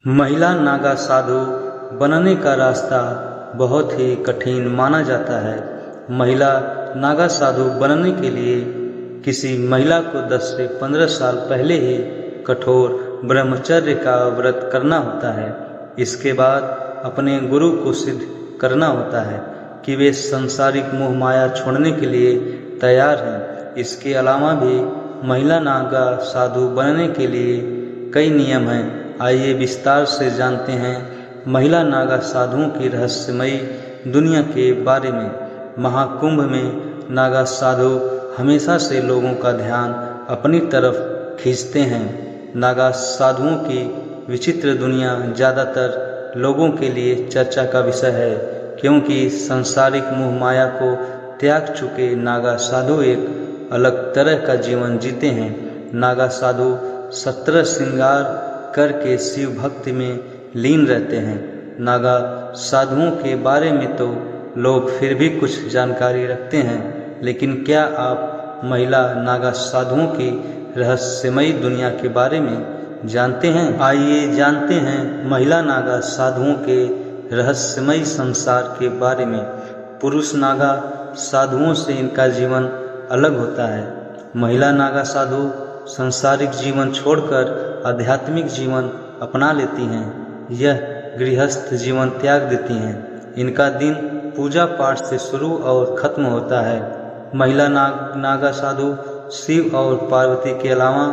महिला नागा साधु बनने का रास्ता बहुत ही कठिन माना जाता है। महिला नागा साधु बनने के लिए किसी महिला को 10 से 15 साल पहले ही कठोर ब्रह्मचर्य का व्रत करना होता है। इसके बाद अपने गुरु को सिद्ध करना होता है कि वे सांसारिक मोह माया छोड़ने के लिए तैयार हैं। इसके अलावा भी महिला नागा साधु बनने के लिए कई नियम हैं। आइए विस्तार से जानते हैं महिला नागा साधुओं की रहस्यमयी दुनिया के बारे में। महाकुंभ में नागा साधु हमेशा से लोगों का ध्यान अपनी तरफ खींचते हैं। नागा साधुओं की विचित्र दुनिया ज़्यादातर लोगों के लिए चर्चा का विषय है, क्योंकि सांसारिक मोह माया को त्याग चुके नागा साधु एक अलग तरह का जीवन जीते हैं। नागा साधु 17 श्रृंगार करके शिव भक्ति में लीन रहते हैं। नागा साधुओं के बारे में तो लोग फिर भी कुछ जानकारी रखते हैं, लेकिन क्या आप महिला नागा साधुओं की रहस्यमयी दुनिया के बारे में जानते हैं? आइए जानते हैं महिला नागा साधुओं के रहस्यमयी संसार के बारे में। पुरुष नागा साधुओं से इनका जीवन अलग होता है। महिला नागा साधु सांसारिक जीवन छोड़कर आध्यात्मिक जीवन अपना लेती हैं। यह गृहस्थ जीवन त्याग देती हैं। इनका दिन पूजा पाठ से शुरू और खत्म होता है। महिला नागा साधु शिव और पार्वती के अलावा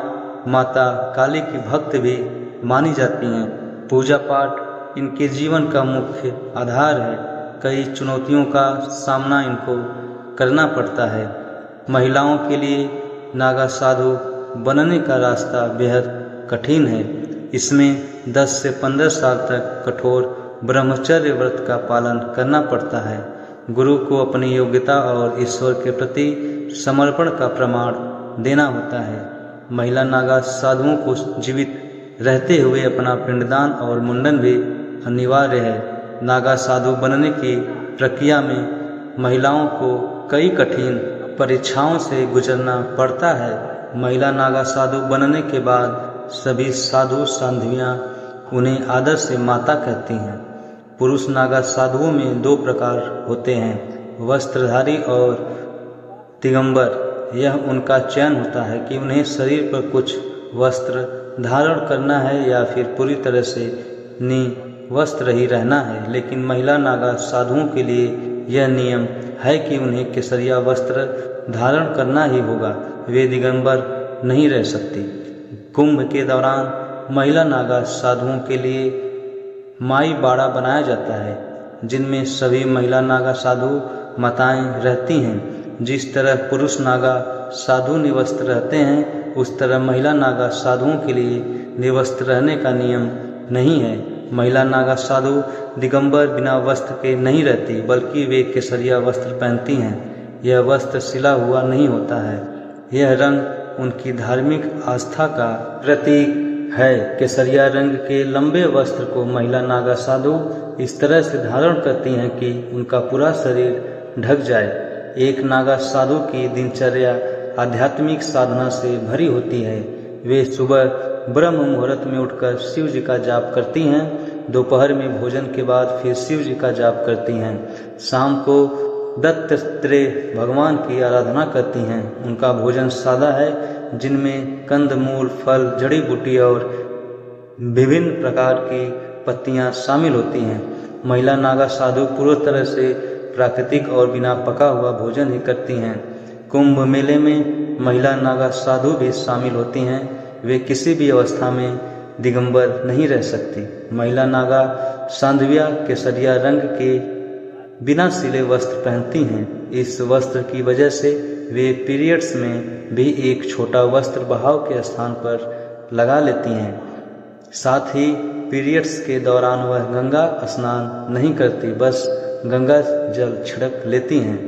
माता काली की भक्त भी मानी जाती हैं। पूजा पाठ इनके जीवन का मुख्य आधार है। कई चुनौतियों का सामना इनको करना पड़ता है। महिलाओं के लिए नागा साधु बनने का रास्ता बेहद कठिन है। इसमें 10 से 15 साल तक कठोर ब्रह्मचर्य व्रत का पालन करना पड़ता है। गुरु को अपनी योग्यता और ईश्वर के प्रति समर्पण का प्रमाण देना होता है। महिला नागा साधुओं को जीवित रहते हुए अपना पिंडदान और मुंडन भी अनिवार्य है। नागा साधु बनने की प्रक्रिया में महिलाओं को कई कठिन परीक्षाओं से गुजरना पड़ता है। महिला नागा साधु बनने के बाद सभी साधु साध्वियाँ उन्हें आदर से माता कहती हैं। पुरुष नागा साधुओं में 2 प्रकार होते हैं, वस्त्रधारी और दिगंबर। यह उनका चयन होता है कि उन्हें शरीर पर कुछ वस्त्र धारण करना है या फिर पूरी तरह से निवस्त्र ही रहना है। लेकिन महिला नागा साधुओं के लिए यह नियम है कि उन्हें केसरिया वस्त्र धारण करना ही होगा। वे दिगंबर नहीं रह सकती। कुंभ के दौरान महिला नागा साधुओं के लिए माई बाड़ा बनाया जाता है, जिनमें सभी महिला नागा साधु माताएं रहती हैं। जिस तरह पुरुष नागा साधु निवस्त्र रहते हैं, उस तरह महिला नागा साधुओं के लिए निवस्त्र रहने का नियम नहीं है। महिला नागा साधु दिगंबर बिना वस्त्र के नहीं रहती, बल्कि वे केसरिया वस्त्र पहनती हैं। यह वस्त्र सिला हुआ नहीं होता है। यह रंग उनकी धार्मिक आस्था का प्रतीक है। केसरिया रंग के लंबे वस्त्र को महिला नागा साधु इस तरह से धारण करती हैं कि उनका पूरा शरीर ढक जाए। एक नागा साधु की दिनचर्या आध्यात्मिक साधना से भरी होती है। वे सुबह ब्रह्म मुहूर्त में उठकर शिव जी का जाप करती हैं। दोपहर में भोजन के बाद फिर शिव जी का जाप करती हैं। शाम को दत्तात्रेय भगवान की आराधना करती हैं। उनका भोजन सादा है, जिनमें कंदमूल, फल, जड़ी बूटी और विभिन्न प्रकार की पत्तियां शामिल होती हैं। महिला नागा साधु पूरी तरह से प्राकृतिक और बिना पका हुआ भोजन ही करती हैं। कुंभ मेले में महिला नागा साधु भी शामिल होती हैं। वे किसी भी अवस्था में दिगंबर नहीं रह सकती। महिला नागा साध्वियाँ केसरिया रंग के बिना सिले वस्त्र पहनती हैं। इस वस्त्र की वजह से वे पीरियड्स में भी एक छोटा वस्त्र बहाव के स्थान पर लगा लेती हैं। साथ ही पीरियड्स के दौरान वह गंगा स्नान नहीं करती, बस गंगा जल छिड़क लेती हैं।